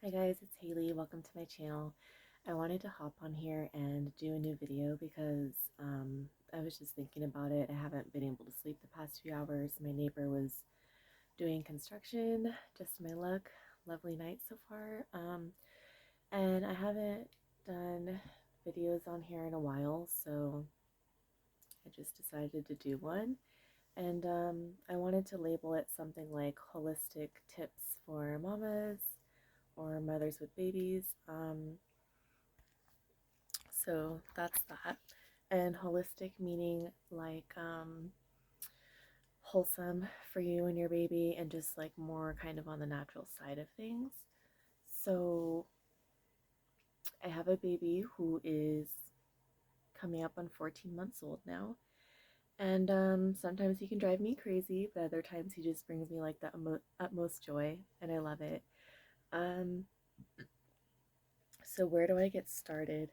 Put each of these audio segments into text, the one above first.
Hi guys, it's Haley. Welcome to my channel. I wanted to hop on here and do a new video because I was just thinking about it. I haven't been able to sleep the past few hours. My neighbor was doing construction, just my luck. Lovely night so far. And I haven't done videos on here in a while, so I just decided to do one. And I wanted to label it something like holistic tips for mamas or mothers with babies. So that's that. And holistic meaning like wholesome for you and your baby, and just like more kind of on the natural side of things. So I have a baby who is coming up on 14 months old now. And sometimes he can drive me crazy, but other times he just brings me like the utmost joy, and I love it. Um, so, where do I get started?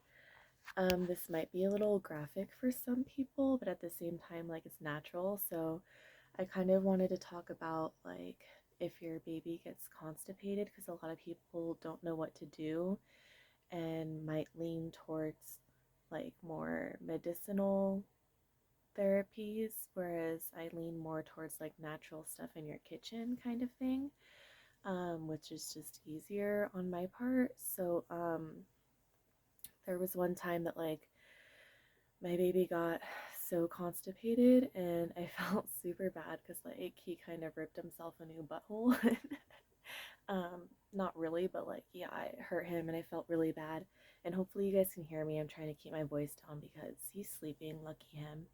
This might be a little graphic for some people, but at the same time, like it's natural. So I kind of wanted to talk about like if your baby gets constipated, because a lot of people don't know what to do and might lean towards like more medicinal therapies, whereas I lean more towards like natural stuff in your kitchen kind of thing, which is just easier on my part. So there was one time that like my baby got so constipated and I felt super bad because like he kind of ripped himself a new butthole. Not really, but like yeah, I hurt him and I felt really bad. And hopefully you guys can hear me. I'm trying to keep my voice down because he's sleeping, lucky him.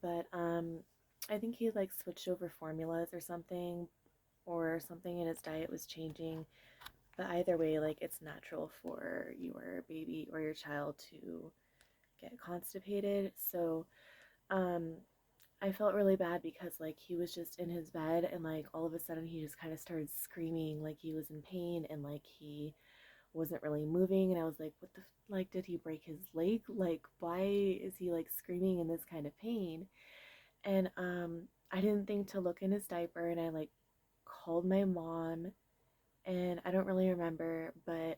But I think he like switched over formulas or something in his diet was changing. But either way, like it's natural for your baby or your child to get constipated. So um I felt really bad because like he was just in his bed and like all of a sudden he just kind of started screaming like he was in pain and like he wasn't really moving, and I was like, what the like, did he break his leg? Like why is he like screaming in this kind of pain? And I didn't think to look in his diaper, and I like called my mom, and I don't really remember, but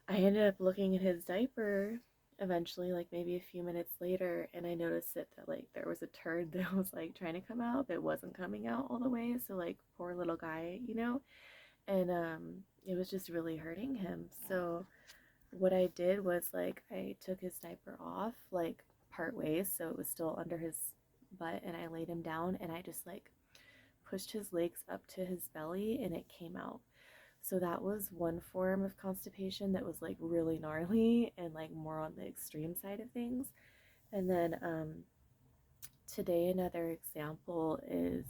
I ended up looking at his diaper eventually, like maybe a few minutes later, and I noticed that like there was a turd that was like trying to come out, but it wasn't coming out all the way. So like poor little guy. And it was just really hurting him. So what I did was like I took his diaper off like part ways, so it was still under his butt, and I laid him down and I just like pushed his legs up to his belly and it came out. So that was one form of constipation that was like really gnarly and like more on the extreme side of things. And then today another example is,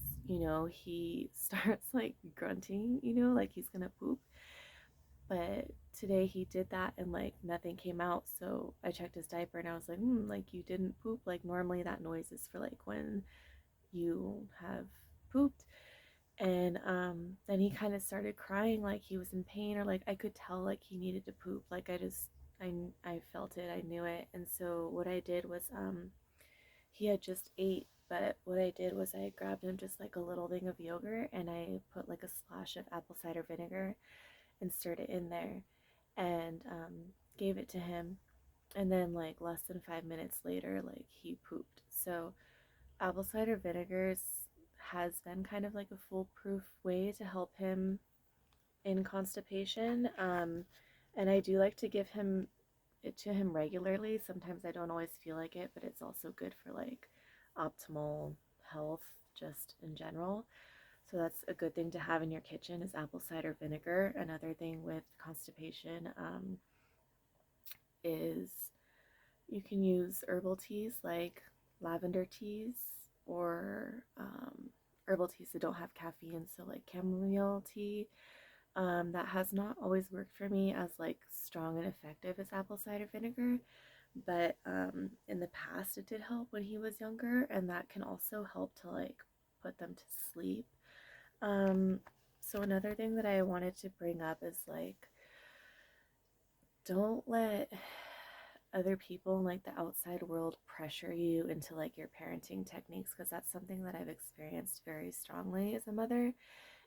he starts like grunting, like he's gonna poop. But today he did that and like nothing came out. So I checked his diaper and I was like, like you didn't poop. Like normally that noise is for like when you have pooped. And then he kind of started crying like he was in pain, or like I could tell like he needed to poop. Like I felt it, I knew it. And so what I did was he had just ate, but what I did was I grabbed him just like a little thing of yogurt and I put like a splash of apple cider vinegar and stirred it in there and gave it to him. And then like less than 5 minutes later, like he pooped. So apple cider vinegars has been kind of like a foolproof way to help him in constipation. And I do like to give him it to him regularly. Sometimes I don't always feel like it, but it's also good for like optimal health just in general. So that's a good thing to have in your kitchen is apple cider vinegar. Another thing with constipation is you can use herbal teas like lavender teas or herbal teas that don't have caffeine, so like chamomile tea. That has not always worked for me as like strong and effective as apple cider vinegar, but in the past it did help when he was younger, and that can also help to like put them to sleep. Um, so another thing that I wanted to bring up is like don't let other people in like the outside world pressure you into like your parenting techniques, because that's something that I've experienced very strongly as a mother.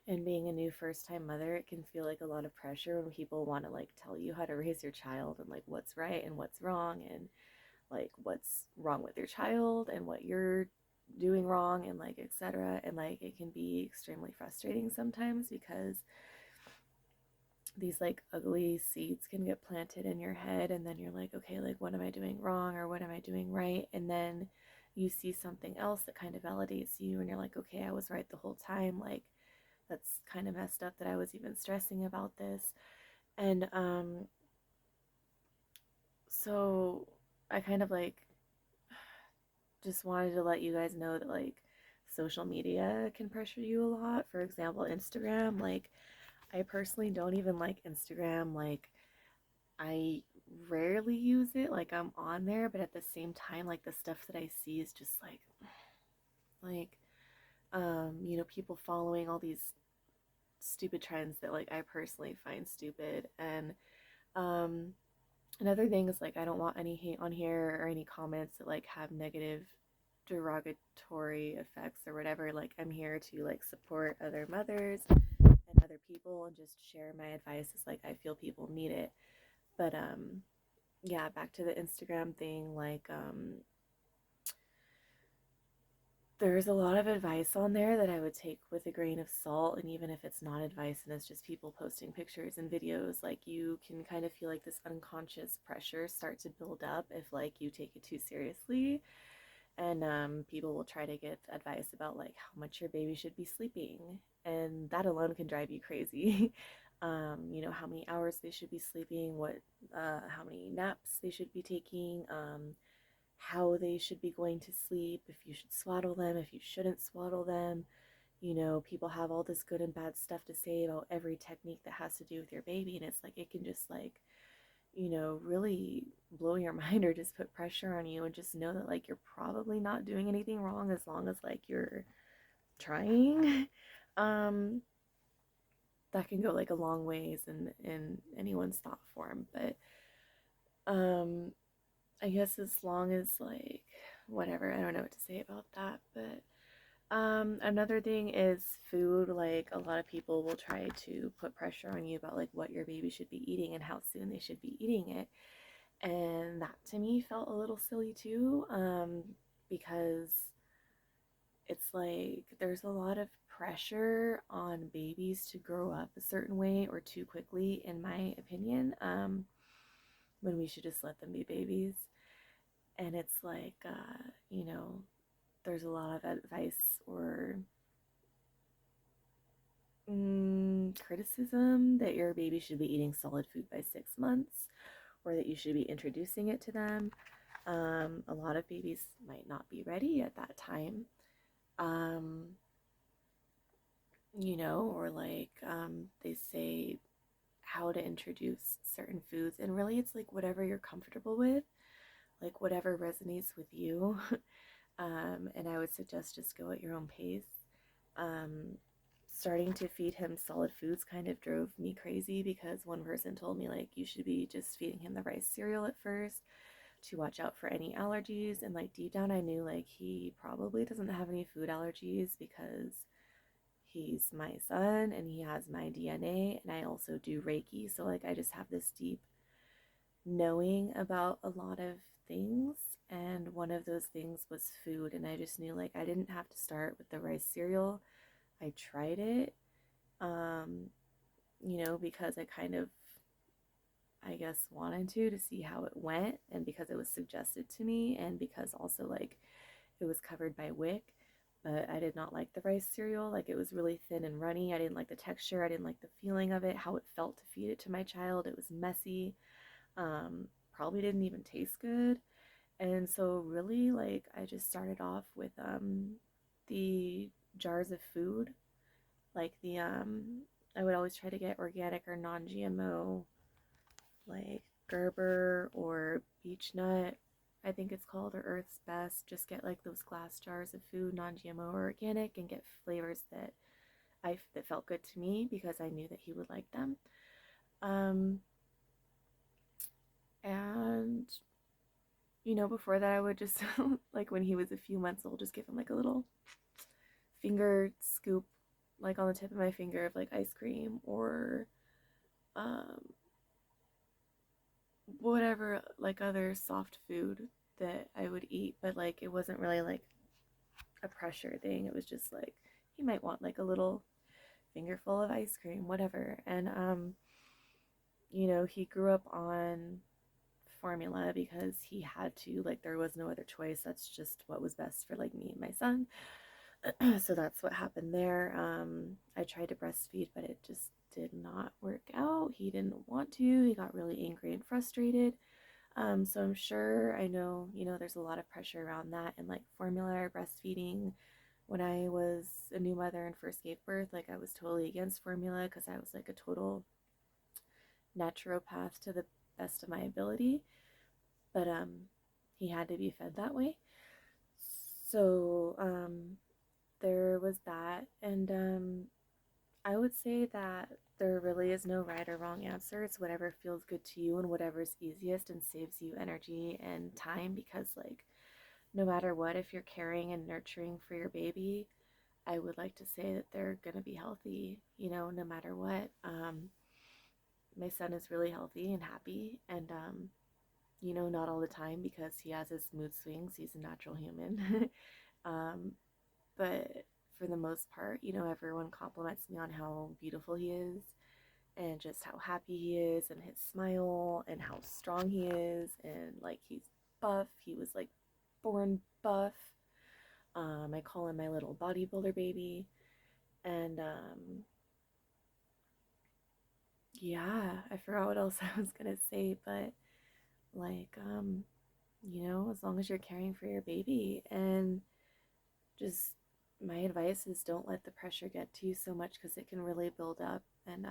And being a new first time mother, it can feel like a lot of pressure when people want to like tell you how to raise your child and like what's right and what's wrong and like what's wrong with your child and what you're doing wrong and like etc. And like it can be extremely frustrating sometimes because these like ugly seeds can get planted in your head and then you're like, okay, like what am I doing wrong or what am I doing right? And then you see something else that kind of validates you and you're like, okay, I was right the whole time. Like that's kind of messed up that I was even stressing about this. And so I kind of like just wanted to let you guys know that like social media can pressure you a lot. For example, Instagram, like I personally don't even like Instagram. Like I rarely use it. Like I'm on there, but at the same time, like the stuff that I see is just like people following all these stupid trends that like I personally find stupid. And um another thing is like I don't want any hate on here or any comments that like have negative derogatory effects or whatever. Like I'm here to like support other mothers and other people and just share my advice as like I feel people need it. But yeah, back to the Instagram thing, like there's a lot of advice on there that I would take with a grain of salt, and even if it's not advice and it's just people posting pictures and videos, like you can kind of feel like this unconscious pressure start to build up if like you take it too seriously. And people will try to get advice about like how much your baby should be sleeping, and that alone can drive you crazy. How many hours they should be sleeping, how many naps they should be taking, how they should be going to sleep, if you should swaddle them, if you shouldn't swaddle them. People have all this good and bad stuff to say about every technique that has to do with your baby, and it's like it can just like really blow your mind or just put pressure on you, and just know that like you're probably not doing anything wrong as long as like you're trying. um that can go like a long ways in anyone's thought form. But um I guess as long as like whatever, I don't know what to say about that. But another thing is food. Like a lot of people will try to put pressure on you about like what your baby should be eating and how soon they should be eating it. And that to me felt a little silly too, because it's like there's a lot of pressure on babies to grow up a certain way or too quickly, in my opinion, when we should just let them be babies. And it's like, there's a lot of advice or criticism that your baby should be eating solid food by 6 months or that you should be introducing it to them. A lot of babies might not be ready at that time. Um, or like they say how to introduce certain foods, and really it's like whatever you're comfortable with, like whatever resonates with you. And I would suggest just go at your own pace. Um, Starting to feed him solid foods kind of drove me crazy because one person told me like you should be just feeding him the rice cereal at first to watch out for any allergies, and like deep down I knew like he probably doesn't have any food allergies because he's my son and he has my DNA, and I also do Reiki, so like I just have this deep knowing about a lot of things, and one of those things was food. And I just knew like I didn't have to start with the rice cereal. I tried it, um, because I kind of, I guess, wanted to see how it went, and because it was suggested to me, and because also like it was covered by WIC. But I did not like the rice cereal. Like it was really thin and runny. I didn't like the texture. I didn't like the feeling of it, how it felt to feed it to my child. It was messy. Probably didn't even taste good. And so really like I just started off with the jars of food. Like the I would always try to get organic or non-GMO, like Gerber or beech nut, I think it's called, or Earth's Best. Just get like those glass jars of food, non-GMO or organic, and get flavors that felt good to me because I knew that he would like them. Um, and before that, I would just like when he was a few months old, just give him like a little finger scoop like on the tip of my finger of like ice cream or um, whatever like other soft food that I would eat, but like it wasn't really like a pressure thing. It was just like he might want like a little fingerful of ice cream, whatever. And he grew up on formula because he had to, like there was no other choice. That's just what was best for like me and my son. So that's what happened there. I tried to breastfeed, but it just did not work out. He didn't want to. He got really angry and frustrated. So I'm sure I know, there's a lot of pressure around that and like formula or breastfeeding. When I was a new mother and first gave birth, like I was totally against formula because I was like a total naturopath to the best of my ability. But he had to be fed that way. So there was that. And I would say that there really is no right or wrong answer. It's whatever feels good to you and whatever's easiest and saves you energy and time because, like, no matter what, if you're caring and nurturing for your baby, I would like to say that they're going to be healthy, no matter what. My son is really healthy and happy, and, not all the time because he has his mood swings. He's a natural human. um, but for the most part, everyone compliments me on how beautiful he is and just how happy he is and his smile and how strong he is and like he's buff. He was like born buff. I call him my little bodybuilder baby. And yeah, I forgot what else I was gonna say, but like as long as you're caring for your baby and just my advice is don't let the pressure get to you so much because it can really build up. And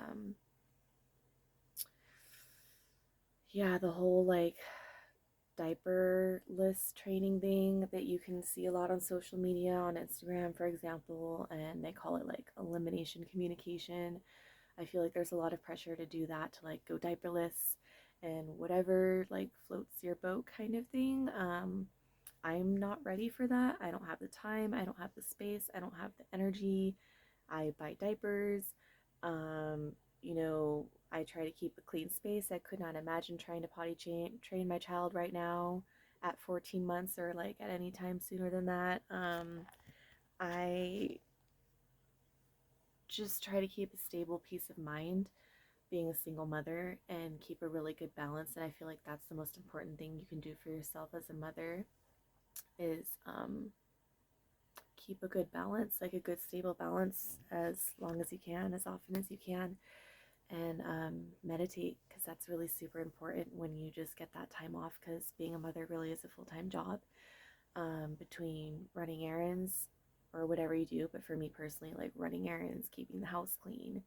yeah, the whole like diaperless training thing that you can see a lot on social media, on Instagram, for example, and they call it like elimination communication. I feel like there's a lot of pressure to do that, to like go diaperless and whatever like floats your boat kind of thing. I'm not ready for that. I don't have the time, I don't have the space, I don't have the energy. I buy diapers. Um, I try to keep a clean space. I could not imagine trying to train my child right now at 14 months or like at any time sooner than that. I just try to keep a stable peace of mind being a single mother and keep a really good balance. And I feel like that's the most important thing you can do for yourself as a mother is keep a good balance, like a good stable balance as long as you can, as often as you can, and meditate because that's really super important when you just get that time off because being a mother really is a full-time job, between running errands or whatever you do. But for me personally, like running errands, keeping the house clean,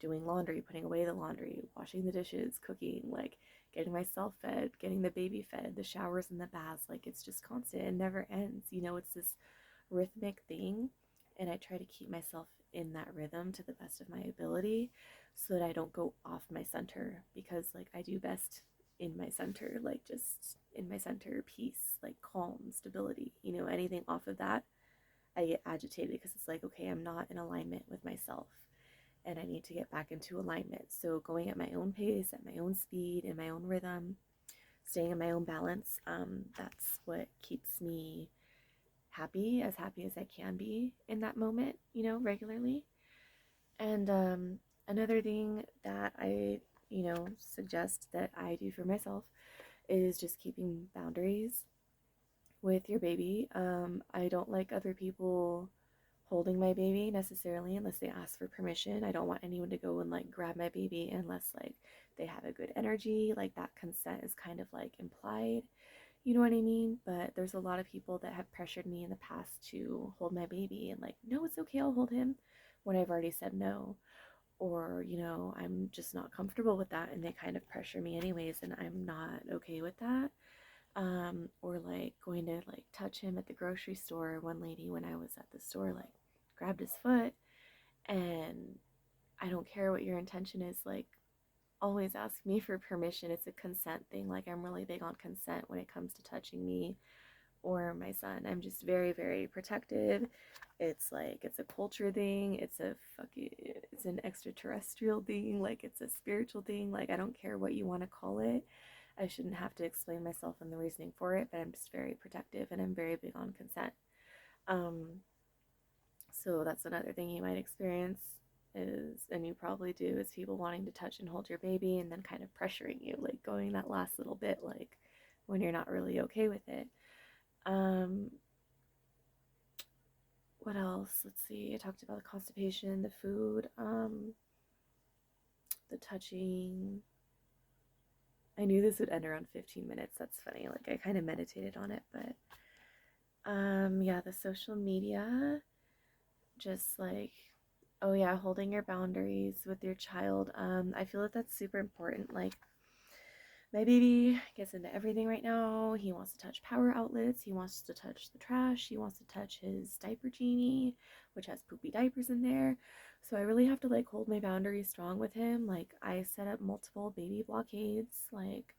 doing laundry, putting away the laundry, washing the dishes, cooking, like getting myself fed, getting the baby fed, the showers and the baths, like it's just constant. It never ends. It's this rhythmic thing. And I try to keep myself in that rhythm to the best of my ability so that I don't go off my center because, like, I do best in my center, like, just in my center, peace, like, calm, stability. Anything off of that, I get agitated because it's like, okay, I'm not in alignment with myself and I need to get back into alignment. So going at my own pace, at my own speed, in my own rhythm, staying in my own balance, that's what keeps me happy as I can be in that moment, regularly. And another thing that I, suggest that I do for myself is just keeping boundaries with your baby. I don't like other people holding my baby necessarily unless they ask for permission. I don't want anyone to go and like grab my baby unless like they have a good energy. Like that consent is kind of like implied. You know what I mean? But there's a lot of people that have pressured me in the past to hold my baby and like, no, it's okay, I'll hold him when I've already said no. Or, I'm just not comfortable with that and they kind of pressure me anyways and I'm not okay with that. Or like going to like touch him at the grocery store. One lady, when I was at the store, like grabbed his foot, and I don't care what your intention is, like always ask me for permission. It's a consent thing. Like I'm really big on consent when it comes to touching me or my son. I'm just very, very protective. It's like it's a culture thing. It's an extraterrestrial thing. Like it's a spiritual thing. Like I don't care what you want to call it. I shouldn't have to explain myself and the reasoning for it, but I'm just very protective and I'm very big on consent. Um, so that's another thing you might experience is, and you probably do, is people wanting to touch and hold your baby and then kind of pressuring you, like going that last little bit, like when you're not really okay with it. Um, what else? Let's see. I talked about the constipation, the food, the touching. I knew this would end around 15 minutes. That's funny. Like I kind of meditated on it, but yeah, the social media, just like, oh yeah, holding your boundaries with your child. I feel that that's super important. Like my baby gets into everything right now. He wants to touch power outlets. He wants to touch the trash. He wants to touch his diaper genie, which has poopy diapers in there. So I really have to like hold my boundaries strong with him. Like I set up multiple baby blockades, like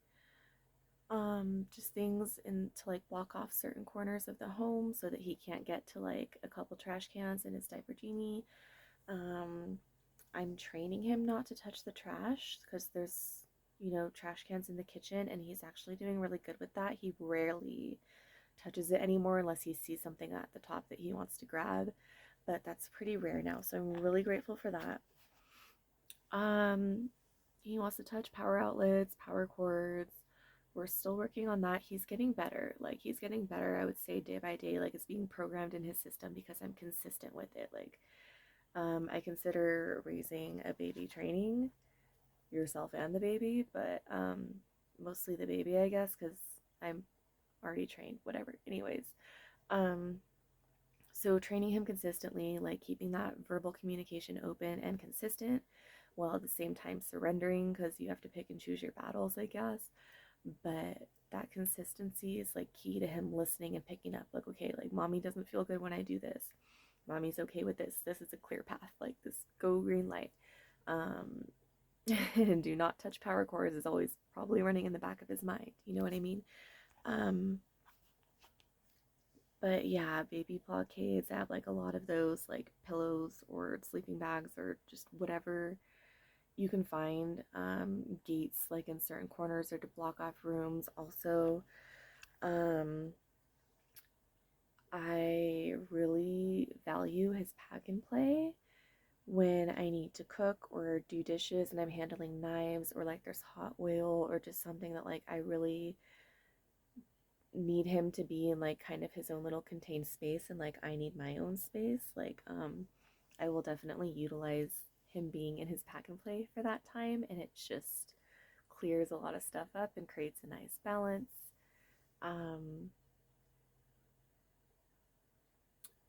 just things in to like block off certain corners of the home so that he can't get to like a couple trash cans and his diaper genie. Um, I'm training him not to touch the trash because there's, trash cans in the kitchen and he's actually doing really good with that. He rarely touches it anymore unless he sees something at the top that he wants to grab, but that's pretty rare now. So I'm really grateful for that. Um, he wants to touch power outlets, power cords. We're still working on that. He's getting better. Like he's getting better, I would say day by day. Like it's being programmed in his system because I'm consistent with it. Like I consider raising a baby training yourself and the baby, but mostly the baby, I guess, because I'm already trained, whatever. Anyways, um, so training him consistently, like keeping that verbal communication open and consistent, while at the same time surrendering, because you have to pick and choose your battles, I guess. But that consistency is like key to him listening and picking up, like, okay, like mommy doesn't feel good when I do this. Mommy's okay with this. This is a clear path. Like this, go green light. Um, and do not touch power cords is always probably running in the back of his mind. You know what I mean? Um, but yeah, baby blockades. I have like a lot of those, like pillows or sleeping bags or just whatever you can find. Gates like in certain corners or to block off rooms. Also, um, I really value his pack and play when I need to cook or do dishes and I'm handling knives or like there's hot oil or just something that like I really need him to be in like kind of his own little contained space and like I need my own space. Like I will definitely utilize him being in his pack and play for that time, and it just clears a lot of stuff up and creates a nice balance. Um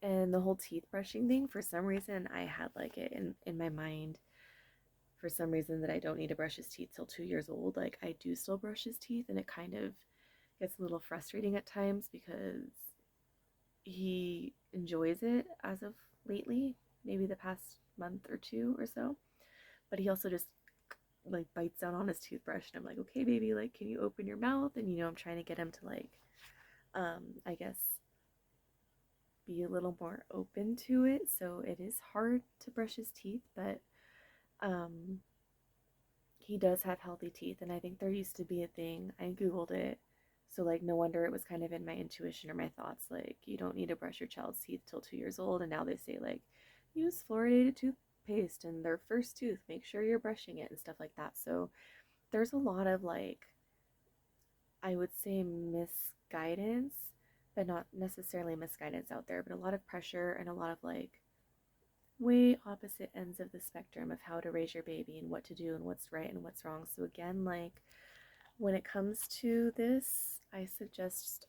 and the whole teeth brushing thing, for some reason I had like it in my mind for some reason that I don't need to brush his teeth till 2 years old. Like I do still brush his teeth, and it kind of gets a little frustrating at times because he enjoys it as of lately, maybe the past month or two or so. But he also just like bites down on his toothbrush, and I'm like, okay, baby, like, can you open your mouth? And I'm trying to get him to like, I guess, be a little more open to it. So it is hard to brush his teeth, but um, he does have healthy teeth, and I think there used to be a thing. I googled it, so like no wonder it was kind of in my intuition or my thoughts. Like you don't need to brush your child's teeth till 2 years old, and now they say like use fluoridated toothpaste in their first tooth. Make sure you're brushing it and stuff like that. So there's a lot of like, I would say misguidance, but not necessarily misguidance out there, but a lot of pressure and a lot of like way opposite ends of the spectrum of how to raise your baby and what to do and what's right and what's wrong. So again, like when it comes to this, I suggest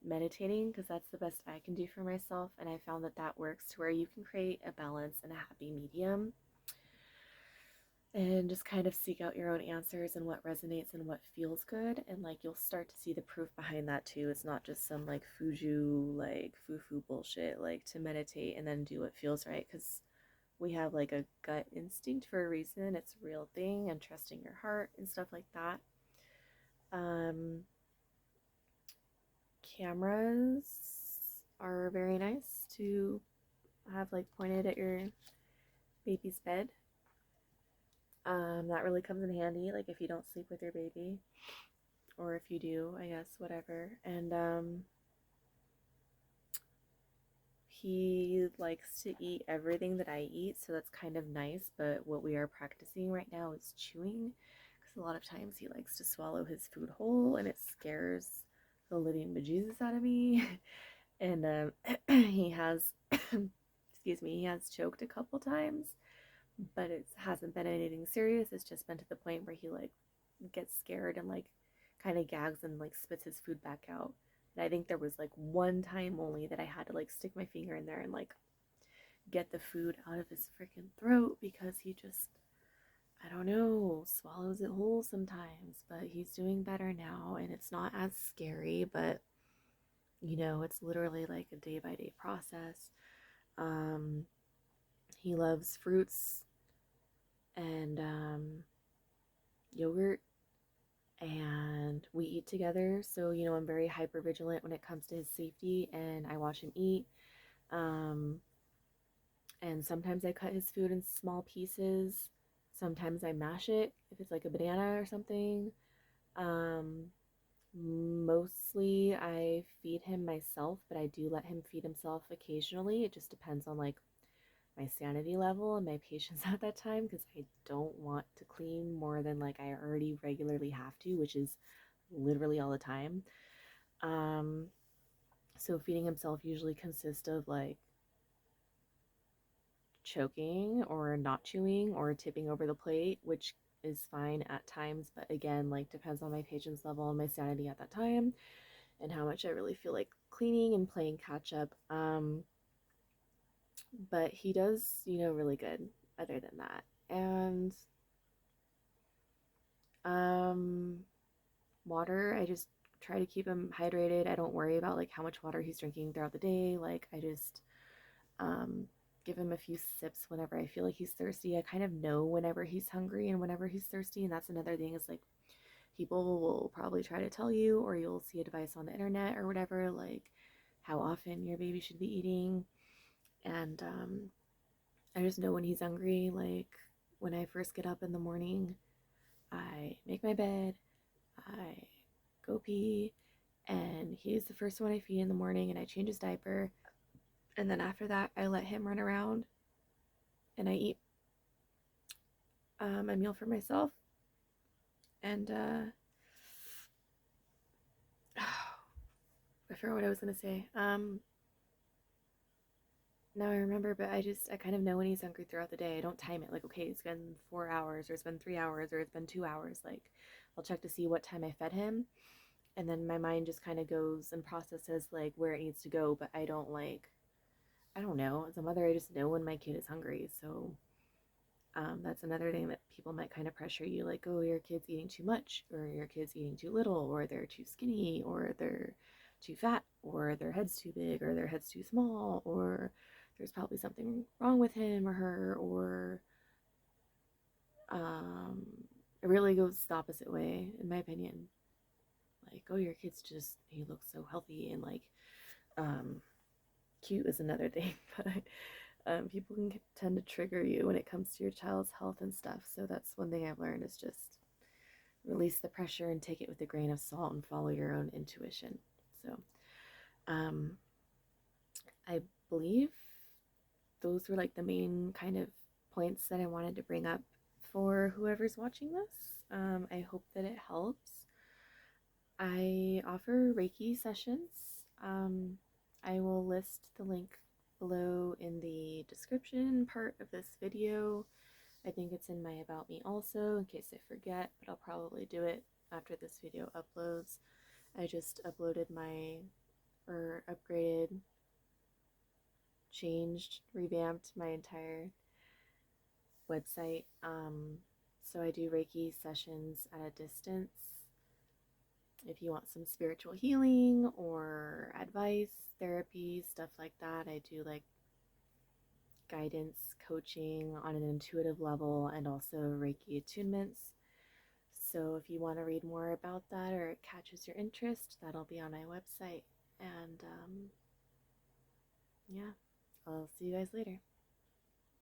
meditating because that's the best I can do for myself, and I found that that works to where you can create a balance and a happy medium and just kind of seek out your own answers and what resonates and what feels good, and like you'll start to see the proof behind that too. It's not just some like fuju like foo-foo bullshit like to meditate and then do what feels right, because we have like a gut instinct for a reason. It's a real thing, and trusting your heart and stuff like that. um cameras are very nice to have like pointed at your baby's bed. That really comes in handy, like if you don't sleep with your baby, or if you do, I guess, whatever. And he likes to eat everything that I eat, so that's kind of nice. But what we are practicing right now is chewing, because a lot of times he likes to swallow his food whole, and it scares the living bejesus out of me. And he has, excuse me, he has choked a couple times, but it hasn't been anything serious. It's just been to the point where he like gets scared and like kind of gags and like spits his food back out. And I think there was like one time only that I had to like stick my finger in there and like get the food out of his freaking throat because he just, I don't know, swallows it whole sometimes. But he's doing better now and it's not as scary, but you know, it's literally like a day by day process. Um, he loves fruits and yogurt, and we eat together. So, you know, I'm very hyper vigilant when it comes to his safety, and I watch him eat. Um, and sometimes I cut his food in small pieces. Sometimes I mash it if it's like a banana or something. Um, Mostly I feed him myself, but I do let him feed himself occasionally. It just depends on like my sanity level and my patience at that time, because I don't want to clean more than like I already regularly have to, which is literally all the time. Um, so feeding himself usually consists of like choking or not chewing or tipping over the plate, which is fine at times, but again, like depends on my patience level and my sanity at that time and how much I really feel like cleaning and playing catch up. But he does, you know, really good other than that. And um water, I just try to keep him hydrated. I don't worry about like how much water he's drinking throughout the day. Like I just um give him a few sips whenever I feel like he's thirsty. I kind of know whenever he's hungry and whenever he's thirsty, and that's another thing is like people will probably try to tell you, or you'll see advice on the internet or whatever, like how often your baby should be eating. And I just know when he's hungry. Like when I first get up in the morning, I make my bed, I go pee, and he's the first one I feed in the morning, and I change his diaper. And then after that, I let him run around and I eat a meal for myself. And I forgot what I was going to say. Now I remember, but I kind of know when he's hungry throughout the day. I don't time it like, okay, it's been 4 hours, or it's been 3 hours, or it's been 2 hours. Like, I'll check to see what time I fed him, and then my mind just kind of goes and processes like where it needs to go. But I don't like, I don't know. As a mother, I just know when my kid is hungry. So that's another thing that people might kind of pressure you, like, oh, your kid's eating too much, or your kid's eating too little, or they're too skinny, or they're too fat, or their head's too big, or their head's too small, or there's probably something wrong with him or her, or um, it really goes the opposite way, in my opinion. Like, oh, your kid's just, he looks so healthy, and like, um, cute is another thing, but people can tend to trigger you when it comes to your child's health and stuff. So that's one thing I've learned is just release the pressure and take it with a grain of salt and follow your own intuition. So um, I believe those were like the main kind of points that I wanted to bring up for whoever's watching this. I hope that it helps. I offer Reiki sessions. Um, I will list the link below in the description part of this video. I think it's in my About Me also, in case I forget, but I'll probably do it after this video uploads. I just uploaded my, or upgraded, changed, revamped my entire website. So I do Reiki sessions at a distance. If you want some spiritual healing or advice, therapy, stuff like that, I do like guidance coaching on an intuitive level and also Reiki attunements. So if you want to read more about that or it catches your interest, that'll be on my website. And yeah, I'll see you guys later.